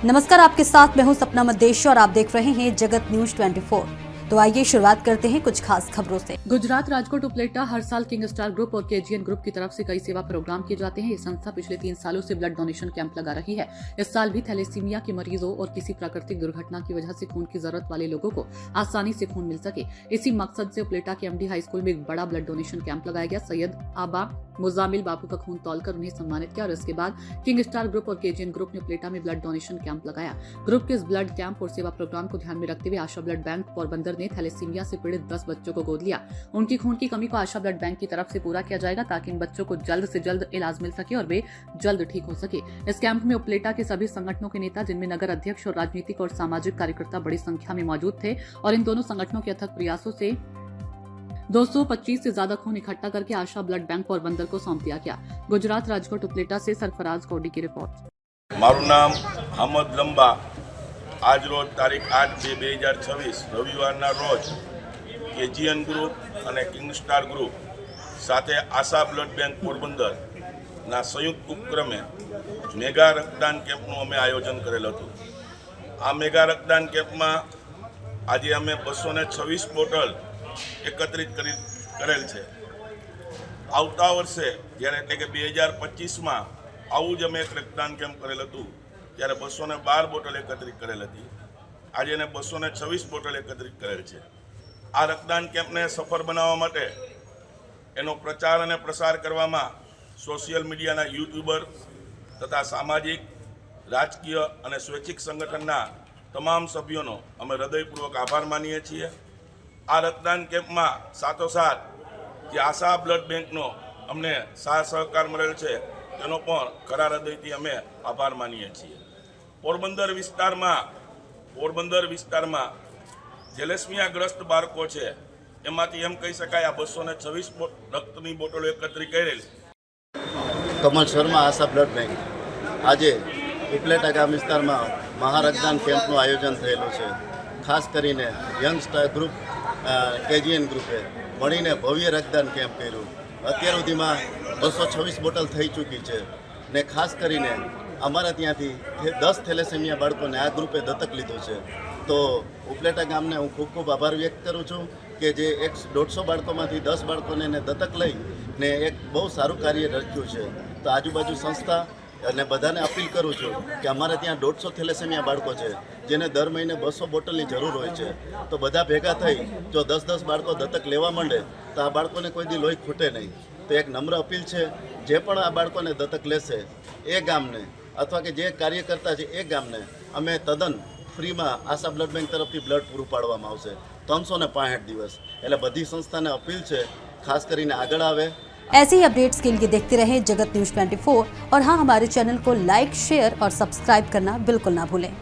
नमस्कार, आपके साथ मैं हूं सपना मदेशी और आप देख रहे हैं जगत न्यूज 24। तो आइए शुरुआत करते हैं कुछ खास खबरों से। गुजरात राजकोट उपलेटा हर साल किंग स्टार ग्रुप और केजीएन ग्रुप की तरफ से कई सेवा प्रोग्राम किए जाते हैं। ये संस्था पिछले 3 सालों से ब्लड डोनेशन कैंप लगा रही है। इस साल भी थैलेसीमिया के मरीजों और किसी प्राकृतिक दुर्घटना की वजह से खून की जरूरत वाले लोगों को आसानी से खून मिल सके, इसी मकसद से उपलेटा के एमडी हाई स्कूल में एक बड़ा ब्लड डोनेशन कैंप लगाया गया। सैयद आबा मुजामिल बापू का खून तौलकर उन्हें सम्मानित किया और इसके बाद किंग स्टार ग्रुप और केजीएन ग्रुप ने उपलेटा में ब्लड डोनेशन कैंप लगाया। ग्रुप के इस ब्लड कैंप और सेवा प्रोग्राम को ध्यान में रखते हुए आशा ब्लड बैंक पोरबंदर ने थैलेसीमिया से पीड़ित 10 बच्चों को गोद लिया। उनकी खून की कमी को आशा ब्लड बैंक की तरफ से पूरा किया जाएगा ताकि इन बच्चों को जल्द से जल्द इलाज मिल सके और वे जल्द ठीक हो सके। इस कैंप में उपलेटा के सभी संगठनों के नेता, जिनमें नगर अध्यक्ष और राजनीतिक और सामाजिक कार्यकर्ता बड़ी संख्या में मौजूद थे और इन दोनों संगठनों के अथक प्रयासों से 225 से ज्यादा खून इकट्ठा करके आशा ब्लड बैंक पोरबंदर को सौंप दिया गया। गुजरात राजकोट उपलेटा से सरफराज कोडी की रिपोर्ट। मारू नाम हमद लंबा। आज रोज तारीख 8/2/2026 रविवाરના રોજ કેજીએન ગ્રુપ અને કિંગ સ્ટાર ગ્રુપ સાથે આશા બ્લડ બેંક પોરબંદરના સંયુક્ત ઉપક્રમે મેગા રક્તદાન કેમ્પનું અમે આયોજન કરેલ હતું। આ મેગા રક્તદાન કેમ્પમાં આજે અમે 226 બોટલ એકત્રિત કરેલ છે। આવતા વર્ષે જ્યારે એટલે કે 2025માં આવું જ અમે એક રક્તદાન કેમ્પ કરેલ હતું ત્યારે 212 બોટલ એકત્રિત કરેલ હતી। આજે એને 226 બોટલ એકત્રિત કરેલ છે। આ રક્તદાન કેમ્પને સફળ બનાવવા માટે એનો પ્રચાર અને પ્રસાર કરવામાં સોશિયલ મીડિયાના યુટ્યુબર તથા સામાજિક, રાજકીય અને સ્વૈચ્છિક સંગઠનના તમામ સભ્યોનો અમે હૃદયપૂર્વક આભાર માનીએ છીએ। આ રક્તદાન કેમ્પમાં સાથોસાથ જે આશા બ્લડ બેંકનો અમને સાથ સહકાર મળેલ છે તેનો પણ ખરા હૃદયથી અમે આભાર માનીએ છીએ। પોરબંદર વિસ્તારમાં થેલેસમિયાગ્રસ્ત બાળકો છે એમાંથી એમ કહી શકાય આ 226 રક્તની બોટલો એકત્રિત કરેલ। કમલ શર્મા, આશા બ્લડ બેંક। આજે ઉપલેટા ગામ વિસ્તારમાં મહારક્તદાન કેમ્પનું આયોજન થયેલું છે। ખાસ કરીને યંગ સ્ટાર ગ્રુપ, કેજીએન ગ્રુપે મળીને ભવ્ય રક્તદાન કેમ્પ કર્યું। અત્યાર સુધીમાં 226 બોટલ થઈ ચૂકી છે ને ખાસ કરીને અમારા ત્યાંથી 10 થેલેસેમિયા બાળકોને આ ગ્રુપે દત્તક લીધું છે। તો ઉપલેટા ગામને હું ખૂબ ખૂબ આભાર વ્યક્ત કરું છું કે જે 150 બાળકોમાંથી 10 બાળકોને દત્તક લઈને એક બહુ સારું કાર્ય રચ્યું છે। તો આજુબાજુ સંસ્થા અને બધાને અપીલ કરું છું કે અમારે ત્યાં 150 થેલેસેમિયા બાળકો છે જેને દર મહિને 200 બોટલની જરૂર હોય છે। તો બધા ભેગા થઈ જો 10-10 બાળકો દત્તક લેવા માંડે તો આ બાળકોને કોઈ દી લોહી ખૂટે નહીં। તો એક નમ્ર અપીલ છે, જે પણ આ બાળકોને દત્તક લેશે એ ગામને અથવા કે જે કાર્ય કરતા છે એ ગામને અમે તદ્દન ફ્રીમાં આશા બ્લડ બેંક તરફથી બ્લડ પૂરું પાડવામાં આવશે 365 દિવસ। એટલે બધી સંસ્થાને અપીલ છે ખાસ કરીને આગળ આવે। ऐसे ही अपडेट्स के लिए देखते रहें जगत न्यूज 24 और हाँ, हमारे चैनल को लाइक, शेयर और सब्सक्राइब करना बिल्कुल ना भूलें।